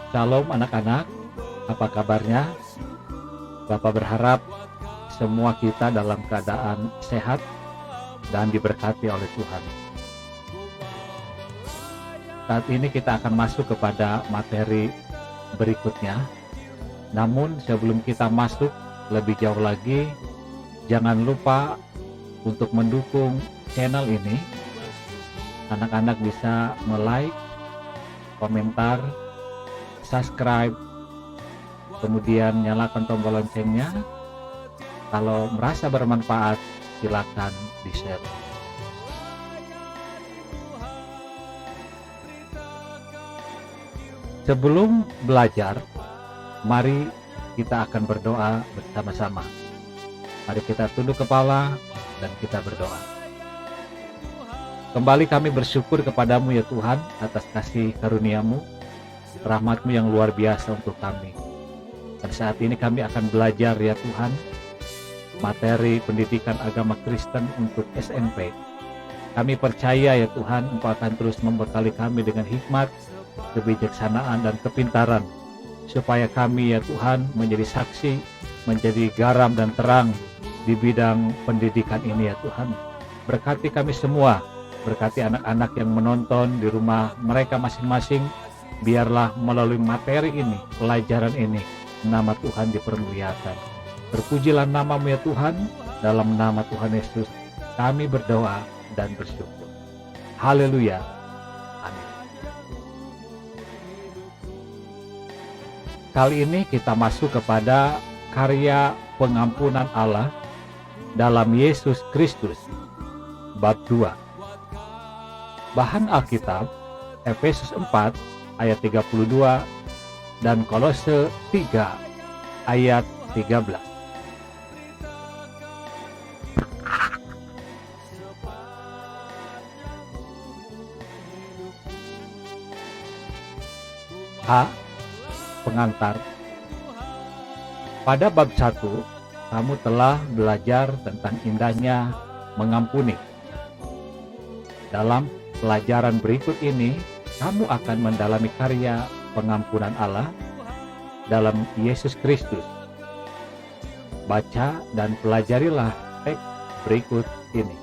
Shalom anak-anak, apa kabarnya? Bapak berharap semua kita dalam keadaan sehat dan diberkati oleh Tuhan. Saat ini kita akan masuk kepada materi berikutnya. Namun sebelum kita masuk lebih jauh lagi, jangan lupa untuk mendukung channel ini. Anak-anak bisa like, komentar, subscribe, kemudian nyalakan tombol loncengnya. Kalau merasa bermanfaat, silakan di-share. Sebelum belajar, mari kita akan berdoa bersama-sama. Mari kita tunduk kepala dan kita berdoa. Kembali kami bersyukur kepadamu ya Tuhan atas kasih karunia-Mu, rahmat-Mu yang luar biasa untuk kami. Dan saat ini kami akan belajar ya Tuhan, materi pendidikan agama Kristen untuk SMP. Kami percaya ya Tuhan, Engkau akan terus membekali kami dengan hikmat, kebijaksanaan, dan kepintaran, supaya kami ya Tuhan menjadi saksi, menjadi garam dan terang di bidang pendidikan ini ya Tuhan. Berkati kami semua, berkati anak-anak yang menonton di rumah mereka masing-masing. Biarlah melalui materi ini, pelajaran ini, nama Tuhan dipermuliakan. Terpujilah nama-Mu ya Tuhan. Dalam nama Tuhan Yesus kami berdoa dan bersyukur. Haleluya. Amin. Kali ini kita masuk kepada karya pengampunan Allah dalam Yesus Kristus, bab 2. Bahan Alkitab Efesus 4 ayat 32 dan Kolose 3 ayat 13. H. Pengantar. Pada bab 1, kamu telah belajar tentang indahnya mengampuni. Dalam pelajaran berikut ini, kamu akan mendalami karya pengampunan Allah dalam Yesus Kristus. Baca dan pelajarilah teks berikut ini.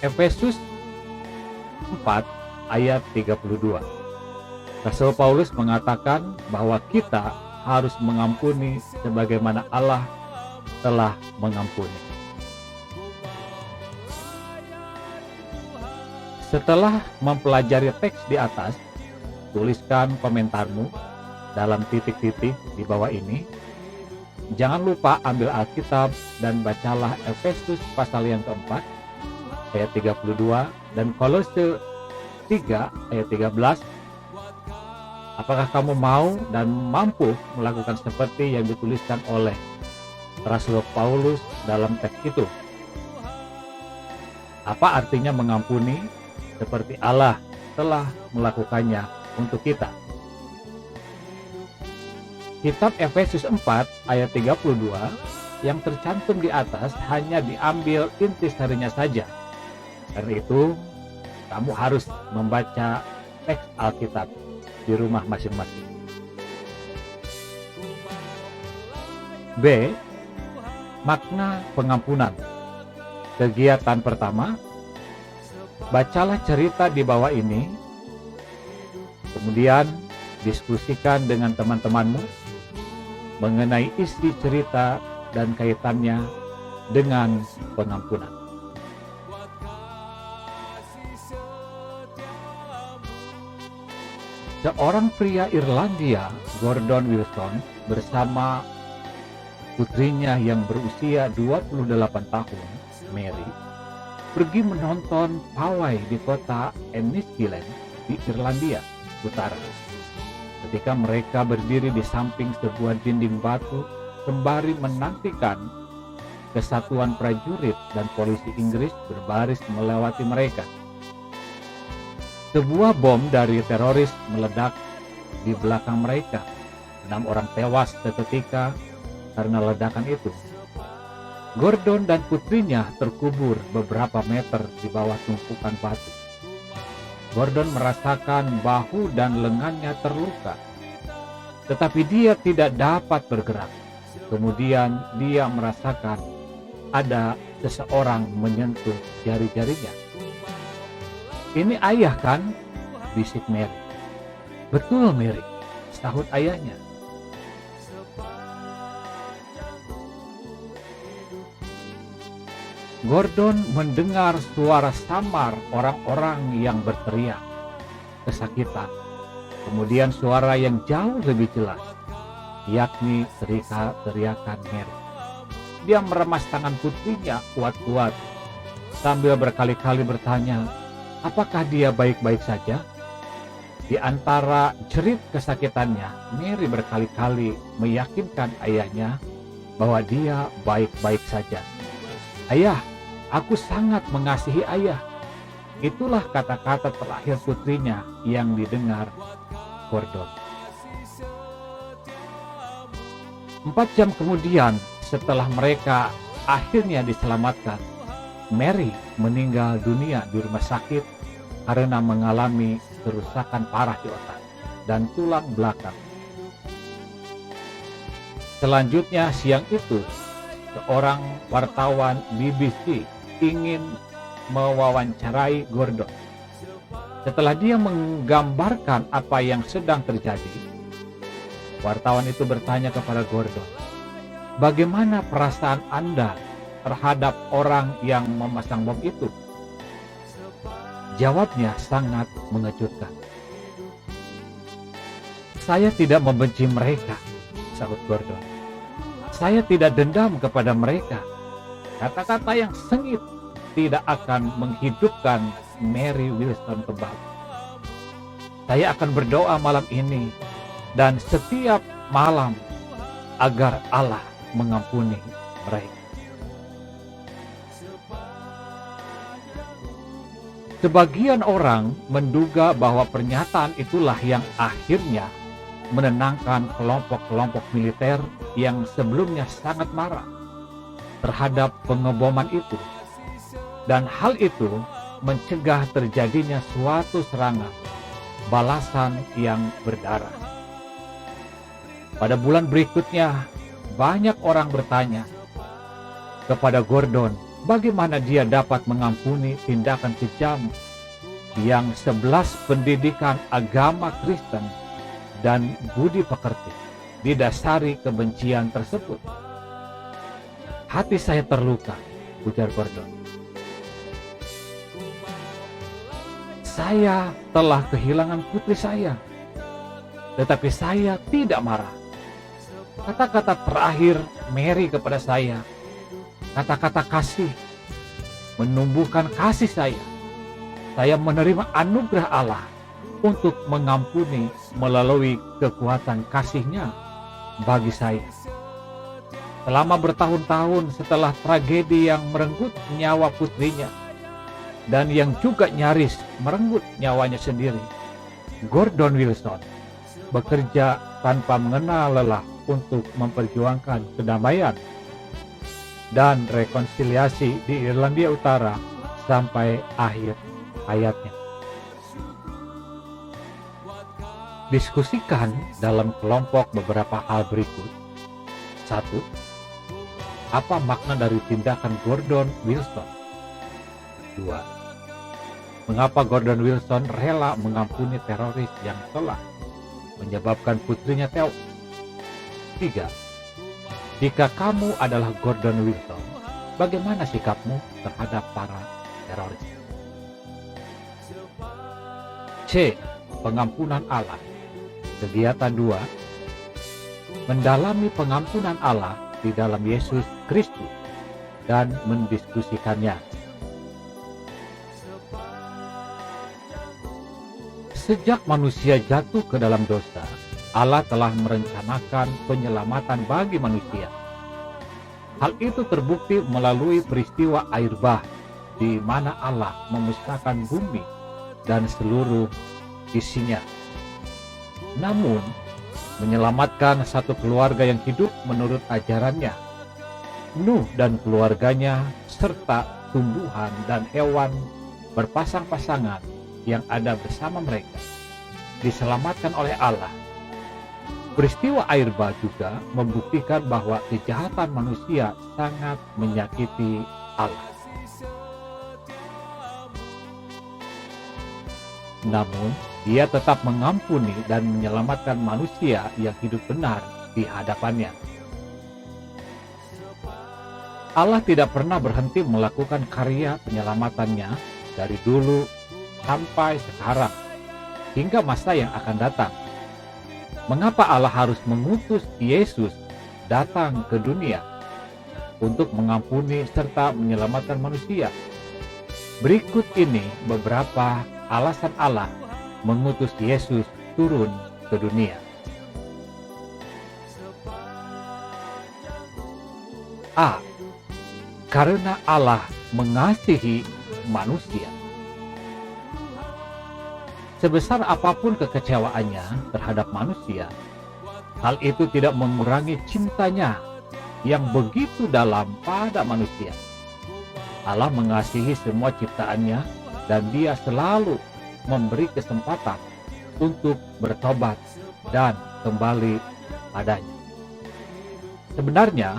Efesus 4 ayat 32. Rasul Paulus mengatakan bahwa kita harus mengampuni sebagaimana Allah telah mengampuni. Setelah mempelajari teks di atas, tuliskan komentarmu dalam titik-titik di bawah ini. Jangan lupa ambil Alkitab dan bacalah Efesus pasal yang keempat ayat 32 dan Kolose 3 ayat 13. Apakah kamu mau dan mampu melakukan seperti yang dituliskan oleh Rasul Paulus dalam teks itu? Apa artinya mengampuni seperti Allah telah melakukannya untuk kita? Kitab Efesus 4 ayat 32 yang tercantum di atas hanya diambil intisarinya saja. Karena itu, kamu harus membaca teks Alkitab di rumah masing-masing. B. Makna pengampunan. Kegiatan pertama, bacalah cerita di bawah ini, kemudian diskusikan dengan teman-temanmu mengenai isi cerita dan kaitannya dengan pengampunan. Seorang pria Irlandia, Gordon Wilson, bersama putrinya yang berusia 28 tahun, Mary, pergi menonton pawai di kota Enniskillen di Irlandia Utara. Ketika mereka berdiri di samping sebuah dinding batu sembari menantikan kesatuan prajurit dan polisi Inggris berbaris melewati mereka, sebuah bom dari teroris meledak di belakang mereka. 6 orang tewas seketika karena ledakan itu. Gordon dan putrinya terkubur beberapa meter di bawah tumpukan batu. Gordon merasakan bahu dan lengannya terluka, tetapi dia tidak dapat bergerak. Kemudian dia merasakan ada seseorang menyentuh jari-jarinya. "Ini ayah kan?" bisik Mary. "Betul, Mary," sahut ayahnya. Gordon mendengar suara samar orang-orang yang berteriak kesakitan. Kemudian suara yang jauh lebih jelas, yakni teriakan Mary. Dia meremas tangan putrinya kuat-kuat sambil berkali-kali bertanya, apakah dia baik-baik saja? Di antara jerit kesakitannya, Mary berkali-kali meyakinkan ayahnya bahwa dia baik-baik saja. "Ayah, aku sangat mengasihi ayah." Itulah kata-kata terakhir putrinya yang didengar Gordon. 4 jam kemudian, setelah mereka akhirnya diselamatkan, Mary meninggal dunia di rumah sakit karena mengalami kerusakan parah di otak dan tulang belakang. Selanjutnya siang itu, seorang wartawan BBC ingin mewawancarai Gordon. Setelah dia menggambarkan apa yang sedang terjadi, wartawan itu bertanya kepada Gordon, "Bagaimana perasaan Anda terhadap orang yang memasang bom itu?" Jawabnya sangat mengejutkan. "Saya tidak membenci mereka," sahut Gordon. "Saya tidak dendam kepada mereka." Kata-kata yang sengit tidak akan menghidupkan Mary Wilson kembali. "Saya akan berdoa malam ini dan setiap malam agar Allah mengampuni mereka." Sebagian orang menduga bahwa pernyataan itulah yang akhirnya menenangkan kelompok-kelompok militer yang sebelumnya sangat marah terhadap pengeboman itu, dan hal itu mencegah terjadinya suatu serangan balasan yang berdarah. Pada bulan berikutnya, banyak orang bertanya kepada Gordon bagaimana dia dapat mengampuni tindakan kejam yang 11 pendidikan agama Kristen dan budi pekerti didasari kebencian tersebut. "Hati saya terluka," ujar Gordon. "Saya telah kehilangan putri saya, tetapi saya tidak marah." Kata-kata terakhir Mary kepada saya, kata-kata kasih, menumbuhkan kasih saya. Saya menerima anugerah Allah untuk mengampuni melalui kekuatan kasih-Nya bagi saya. Selama bertahun-tahun setelah tragedi yang merenggut nyawa putrinya dan yang juga nyaris merenggut nyawanya sendiri, Gordon Wilson bekerja tanpa mengenal lelah untuk memperjuangkan kedamaian dan rekonsiliasi di Irlandia Utara sampai akhir hayatnya. Diskusikan dalam kelompok beberapa hal berikut. 1. Apa makna dari tindakan Gordon Wilson? 2. Mengapa Gordon Wilson rela mengampuni teroris yang telah menyebabkan putrinya tewas? 3. Jika kamu adalah Gordon Wilson, bagaimana sikapmu terhadap para teroris? C. Pengampunan Allah. Kegiatan 2. Mendalami pengampunan Allah di dalam Yesus Kristus dan mendiskusikannya. Sejak manusia jatuh ke dalam dosa, Allah telah merencanakan penyelamatan bagi manusia. Hal itu terbukti melalui peristiwa air bah, di mana Allah memusnahkan bumi dan seluruh isinya. Namun, menyelamatkan satu keluarga yang hidup menurut ajarannya, Nuh dan keluarganya, serta tumbuhan dan hewan berpasang-pasangan yang ada bersama mereka diselamatkan oleh Allah. Peristiwa air bah juga membuktikan bahwa kejahatan manusia sangat menyakiti Allah. Namun, Dia tetap mengampuni dan menyelamatkan manusia yang hidup benar di hadapannya. Allah tidak pernah berhenti melakukan karya penyelamatannya dari dulu sampai sekarang, hingga masa yang akan datang. Mengapa Allah harus mengutus Yesus datang ke dunia untuk mengampuni serta menyelamatkan manusia? Berikut ini beberapa alasan Allah mengutus Yesus turun ke dunia. A. Karena Allah mengasihi manusia. Sebesar apapun kekecewaannya terhadap manusia, hal itu tidak mengurangi cintanya yang begitu dalam pada manusia. Allah mengasihi semua ciptaannya dan Dia selalu memberi kesempatan untuk bertobat dan kembali padanya. Sebenarnya,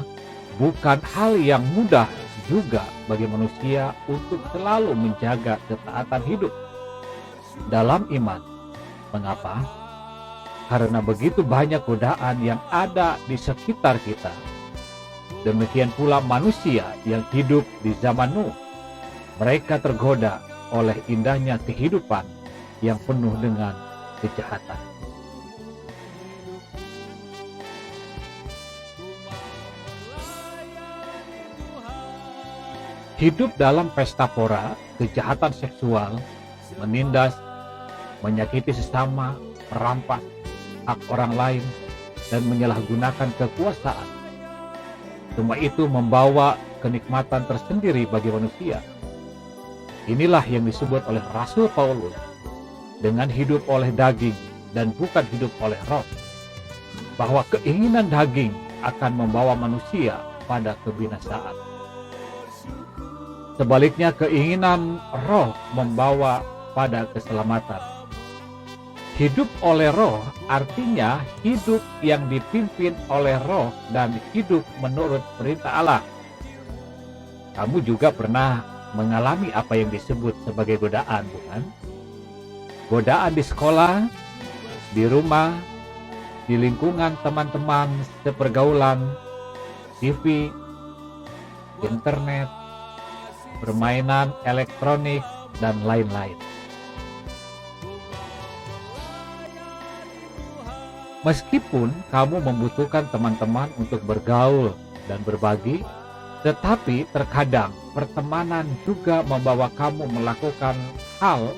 bukan hal yang mudah juga bagi manusia untuk selalu menjaga ketaatan hidup dalam iman. Mengapa? Karena begitu banyak godaan yang ada di sekitar kita. Demikian pula manusia yang hidup di zaman Nuh. Mereka tergoda oleh indahnya kehidupan yang penuh dengan kejahatan. Hidup dalam pesta pora, kejahatan seksual, menindas, menyakiti sesama, merampas hak orang lain, dan menyalahgunakan kekuasaan. Semua itu membawa kenikmatan tersendiri bagi manusia. Inilah yang disebut oleh Rasul Paulus dengan hidup oleh daging dan bukan hidup oleh roh. Bahwa keinginan daging akan membawa manusia pada kebinasaan. Sebaliknya keinginan roh membawa pada keselamatan. Hidup oleh roh artinya hidup yang dipimpin oleh roh dan hidup menurut perintah Allah. Kamu juga pernah mengalami apa yang disebut sebagai godaan, bukan? Godaan di sekolah, di rumah, di lingkungan teman-teman, sepergaulan, TV, internet, permainan elektronik, dan lain-lain. Meskipun kamu membutuhkan teman-teman untuk bergaul dan berbagi, tetapi terkadang pertemanan juga membawa kamu melakukan hal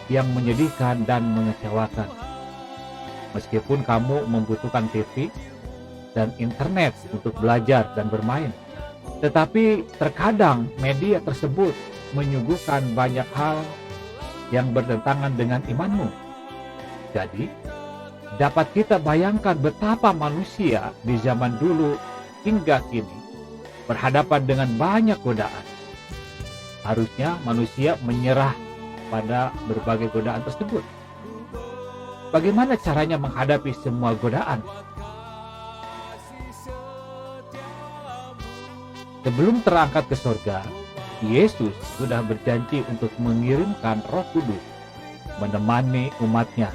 yang menyedihkan dan mengecewakan. Meskipun kamu membutuhkan TV dan internet untuk belajar dan bermain, tetapi terkadang media tersebut menyuguhkan banyak hal yang bertentangan dengan imanmu. Jadi, dapat kita bayangkan betapa manusia di zaman dulu hingga kini berhadapan dengan banyak godaan. Harusnya manusia menyerah pada berbagai godaan tersebut. Bagaimana caranya menghadapi semua godaan? Sebelum terangkat ke surga, Yesus sudah berjanji untuk mengirimkan Roh Kudus menemani umatnya.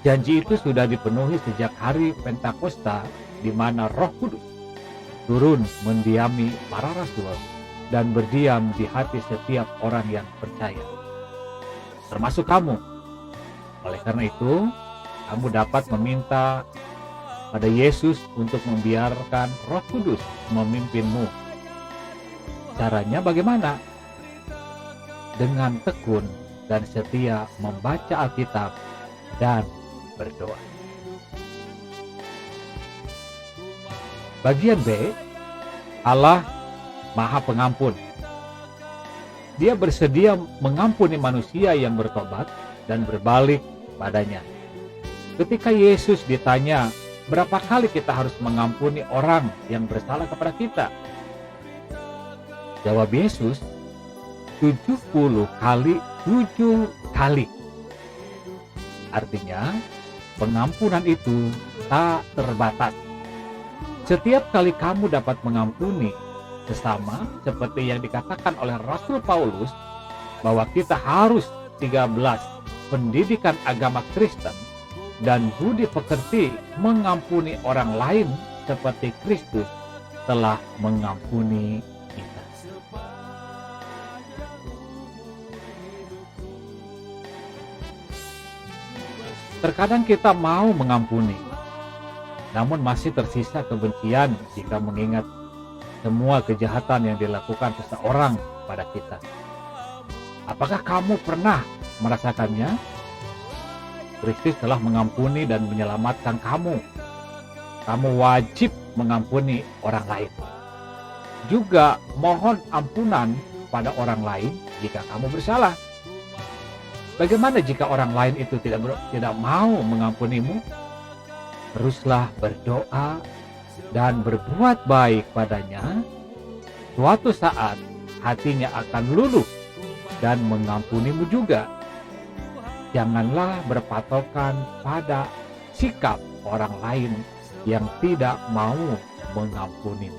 Janji itu sudah dipenuhi sejak hari Pentakosta, di mana Roh Kudus turun mendiami para rasul dan berdiam di hati setiap orang yang percaya, termasuk kamu. Oleh karena itu, kamu dapat meminta pada Yesus untuk membiarkan Roh Kudus memimpinmu. Caranya bagaimana? Dengan tekun dan setia membaca Alkitab dan berdoa. Bagian B, Allah Maha Pengampun. Dia bersedia mengampuni manusia yang bertobat dan berbalik padanya. Ketika Yesus ditanya, berapa kali kita harus mengampuni orang yang bersalah kepada kita? Jawab Yesus, 70 kali 7 kali. Artinya, pengampunan itu tak terbatas. Setiap kali kamu dapat mengampuni sesama, seperti yang dikatakan oleh Rasul Paulus, bahwa kita harus 13 pendidikan agama Kristen dan budi pekerti mengampuni orang lain seperti Kristus telah mengampuni kita. Terkadang kita mau mengampuni, namun masih tersisa kebencian jika mengingat semua kejahatan yang dilakukan seseorang pada kita. Apakah kamu pernah merasakannya? Kristus telah mengampuni dan menyelamatkan kamu. Kamu wajib mengampuni orang lain. Juga mohon ampunan pada orang lain jika kamu bersalah. Bagaimana jika orang lain itu tidak mau mengampunimu? Teruslah berdoa dan berbuat baik padanya. Suatu saat hatinya akan luluh dan mengampunimu juga. Janganlah berpatokan pada sikap orang lain yang tidak mau mengampunimu.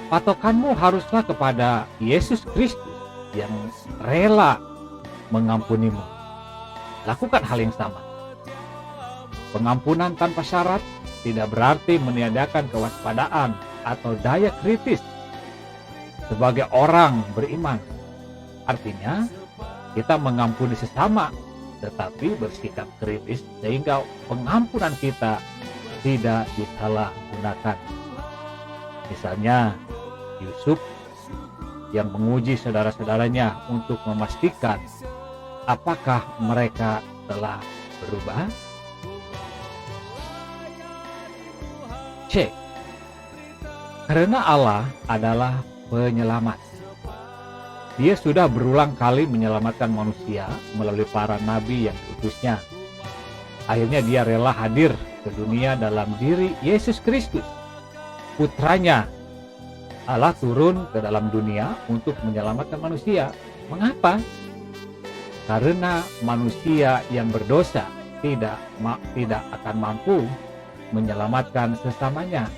Patokanmu haruslah kepada Yesus Kristus yang rela mengampunimu. Lakukan hal yang sama. Pengampunan tanpa syarat tidak berarti meniadakan kewaspadaan atau daya kritis sebagai orang beriman. Artinya, kita mengampuni sesama tetapi bersikap kritis sehingga pengampunan kita tidak disalahgunakan. Misalnya, Yusuf yang menguji saudara-saudaranya untuk memastikan apakah mereka telah berubah. C. Karena Allah adalah penyelamat. Dia sudah berulang kali menyelamatkan manusia melalui para nabi yang diutusnya. Akhirnya dia rela hadir ke dunia dalam diri Yesus Kristus, putranya. Allah turun ke dalam dunia untuk menyelamatkan manusia. Mengapa? Karena manusia yang berdosa tidak akan mampu menyelamatkan sesamanya,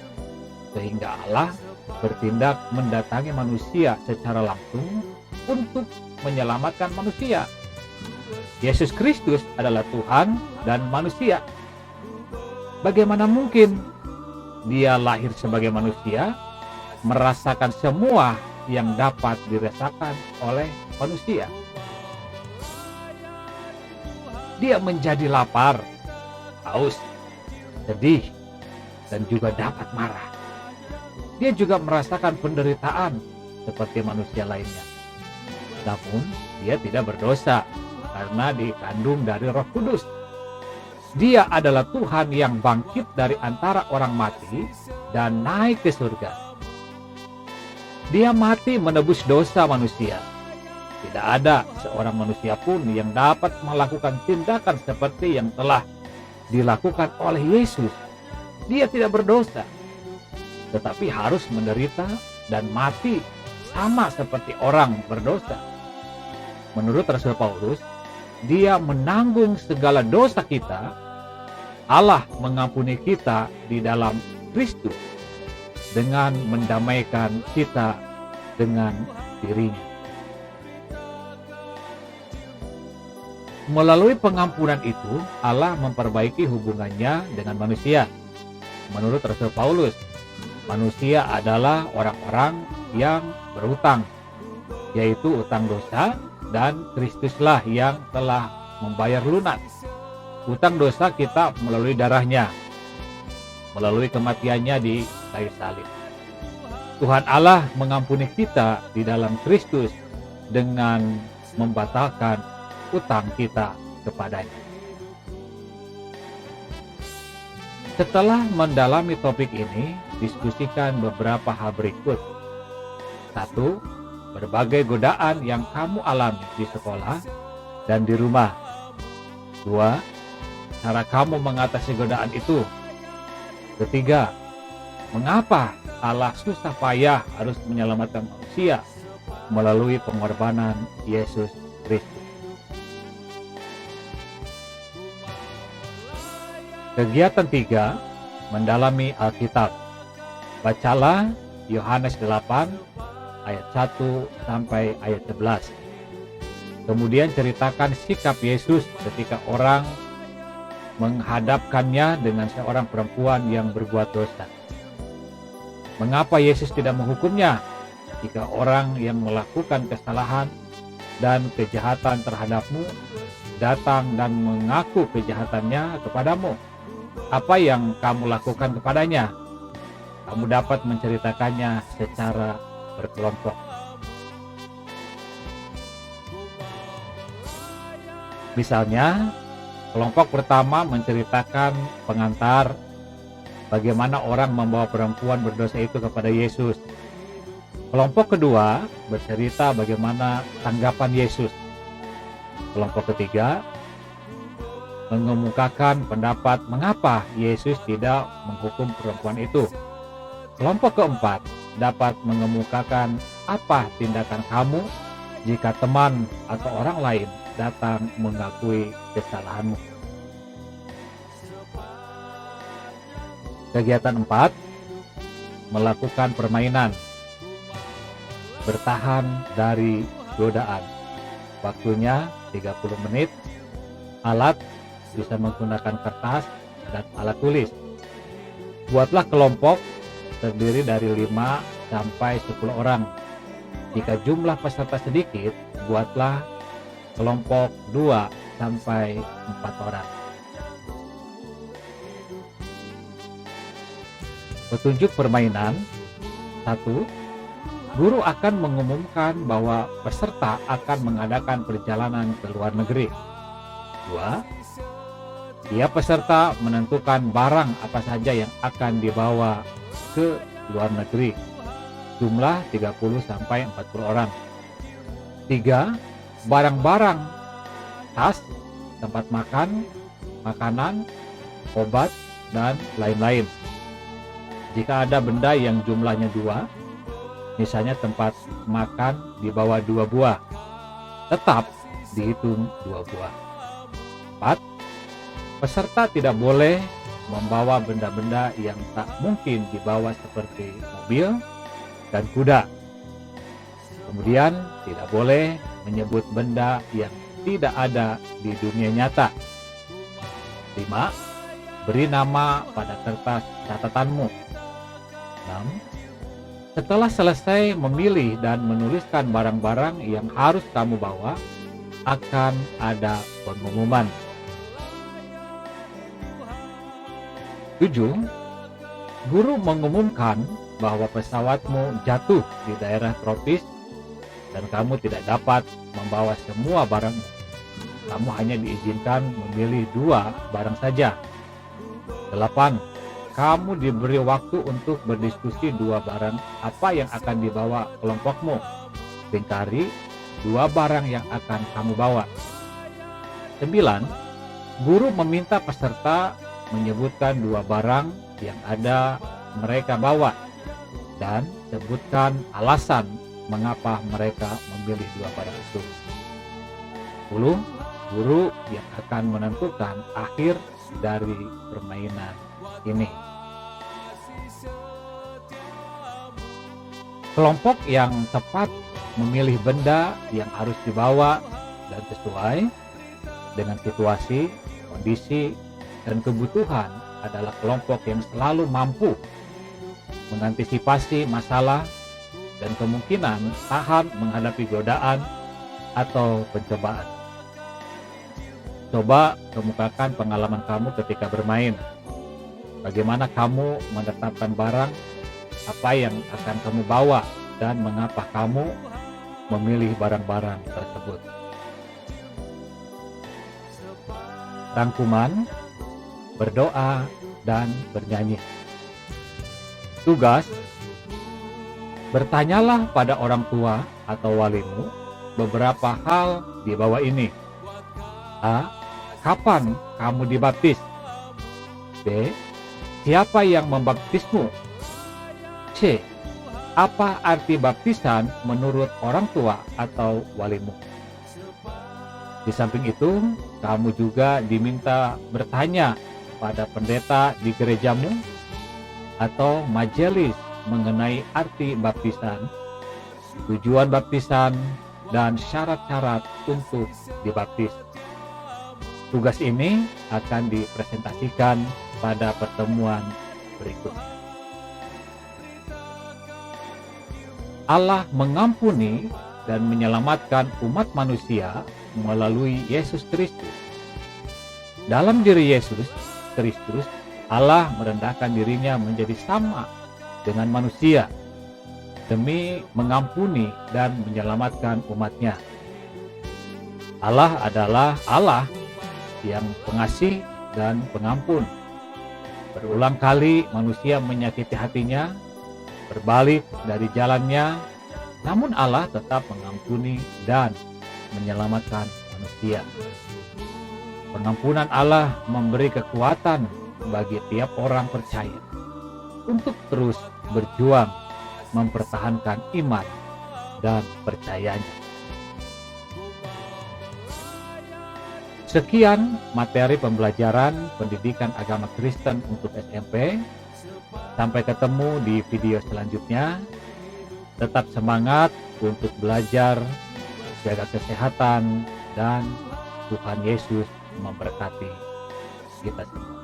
sehingga Allah bertindak mendatangi manusia secara langsung untuk menyelamatkan manusia. Yesus Kristus adalah Tuhan dan manusia. Bagaimana mungkin dia lahir sebagai manusia, merasakan semua yang dapat dirasakan oleh manusia? Dia menjadi lapar, haus, sedih, dan juga dapat marah. Dia juga merasakan penderitaan seperti manusia lainnya. Namun, dia tidak berdosa karena dikandung dari Roh Kudus. Dia adalah Tuhan yang bangkit dari antara orang mati dan naik ke surga. Dia mati menebus dosa manusia. Tidak ada seorang manusia pun yang dapat melakukan tindakan seperti yang telah dilakukan oleh Yesus. Dia tidak berdosa, tetapi harus menderita dan mati sama seperti orang berdosa. Menurut Rasul Paulus, dia menanggung segala dosa kita. Allah mengampuni kita di dalam Kristus dengan mendamaikan kita dengan dirinya. Melalui pengampunan itu, Allah memperbaiki hubungannya dengan manusia. Menurut Rasul Paulus, manusia adalah orang-orang yang berutang, yaitu utang dosa, dan Kristuslah yang telah membayar lunas utang dosa kita melalui darahnya, melalui kematiannya di kayu salib. Tuhan Allah mengampuni kita di dalam Kristus dengan membatalkan utang kita kepadanya. Setelah mendalami topik ini, diskusikan beberapa hal berikut. 1. Berbagai godaan yang kamu alami di sekolah dan di rumah. 2. Cara kamu mengatasi godaan itu. 3. Mengapa Allah susah payah harus menyelamatkan manusia melalui pengorbanan Yesus Kristus. Kegiatan 3, mendalami Alkitab. Bacalah Yohanes 8 ayat 1 sampai ayat 11. Kemudian ceritakan sikap Yesus ketika orang menghadapkannya dengan seorang perempuan yang berbuat dosa. Mengapa Yesus tidak menghukumnya jika orang yang melakukan kesalahan dan kejahatan terhadapmu datang dan mengaku kejahatannya kepadamu? Apa yang kamu lakukan kepadanya? Kamu dapat menceritakannya secara berkelompok. Misalnya, kelompok pertama menceritakan pengantar bagaimana orang membawa perempuan berdosa itu kepada Yesus. Kelompok kedua bercerita bagaimana tanggapan Yesus. Kelompok ketiga mengemukakan pendapat mengapa Yesus tidak menghukum perempuan itu. Kelompok keempat dapat mengemukakan apa tindakan kamu jika teman atau orang lain datang mengakui kesalahanmu. Kegiatan 4, melakukan permainan. Bertahan dari godaan. Waktunya 30 menit. Alat bisa menggunakan kertas dan alat tulis. Buatlah kelompok terdiri dari 5 sampai 10 orang. Jika jumlah peserta sedikit, buatlah kelompok 2 sampai 4 orang. Petunjuk permainan. 1. Guru akan mengumumkan bahwa peserta akan mengadakan perjalanan ke luar negeri. 2. Tiap peserta menentukan barang apa saja yang akan dibawa ke luar negeri. Jumlah 30 sampai 40 orang. 3. Barang-barang, tas, tempat makan, makanan, obat, dan lain-lain. Jika ada benda yang jumlahnya 2, misalnya tempat makan dibawa 2 buah, tetap dihitung 2 buah. 4. Peserta tidak boleh membawa benda-benda yang tak mungkin dibawa seperti mobil dan kuda. Kemudian tidak boleh menyebut benda yang tidak ada di dunia nyata. 5. Beri nama pada kertas catatanmu. 6. Setelah selesai memilih dan menuliskan barang-barang yang harus kamu bawa, akan ada pengumuman. 7. Guru mengumumkan bahwa pesawatmu jatuh di daerah tropis dan kamu tidak dapat membawa semua barangmu. Kamu hanya diizinkan memilih 2 barang saja. 8. Kamu diberi waktu untuk berdiskusi 2 barang apa yang akan dibawa kelompokmu. Lingkari 2 barang yang akan kamu bawa. 9. Guru meminta peserta menyebutkan 2 barang yang ada mereka bawa dan sebutkan alasan mengapa mereka memilih 2 barang itu. 10. Guru yang akan menentukan akhir dari permainan ini. Kelompok yang tepat memilih benda yang harus dibawa dan sesuai dengan situasi, kondisi, dan kebutuhan adalah kelompok yang selalu mampu mengantisipasi masalah dan kemungkinan tahan menghadapi godaan atau pencobaan. Coba kemukakan pengalaman kamu ketika bermain. Bagaimana kamu menetapkan barang apa yang akan kamu bawa dan mengapa kamu memilih barang-barang tersebut. Rangkuman, berdoa, dan bernyanyi. Tugas: bertanyalah pada orang tua atau walimu beberapa hal di bawah ini. A. Kapan kamu dibaptis? B. Siapa yang membaptismu? C. C. Apa arti baptisan menurut orang tua atau walimu? Di samping itu, kamu juga diminta bertanya pada pendeta di gerejamu atau majelis mengenai arti baptisan, tujuan baptisan, dan syarat-syarat untuk dibaptis. Tugas ini akan dipresentasikan pada pertemuan berikutnya. Allah mengampuni dan menyelamatkan umat manusia melalui Yesus Kristus. Dalam diri Yesus Kristus, Allah merendahkan dirinya menjadi sama dengan manusia demi mengampuni dan menyelamatkan umatnya. Allah adalah Allah yang pengasih dan pengampun. Berulang kali manusia menyakiti hatinya, berbalik dari jalannya, namun Allah tetap mengampuni dan menyelamatkan manusia. Pengampunan Allah memberi kekuatan bagi tiap orang percaya untuk terus berjuang mempertahankan iman dan percayanya. Sekian materi pembelajaran pendidikan agama Kristen untuk SMP. Sampai ketemu di video selanjutnya. Tetap semangat untuk belajar, jaga kesehatan, dan Tuhan Yesus memberkati kita semua.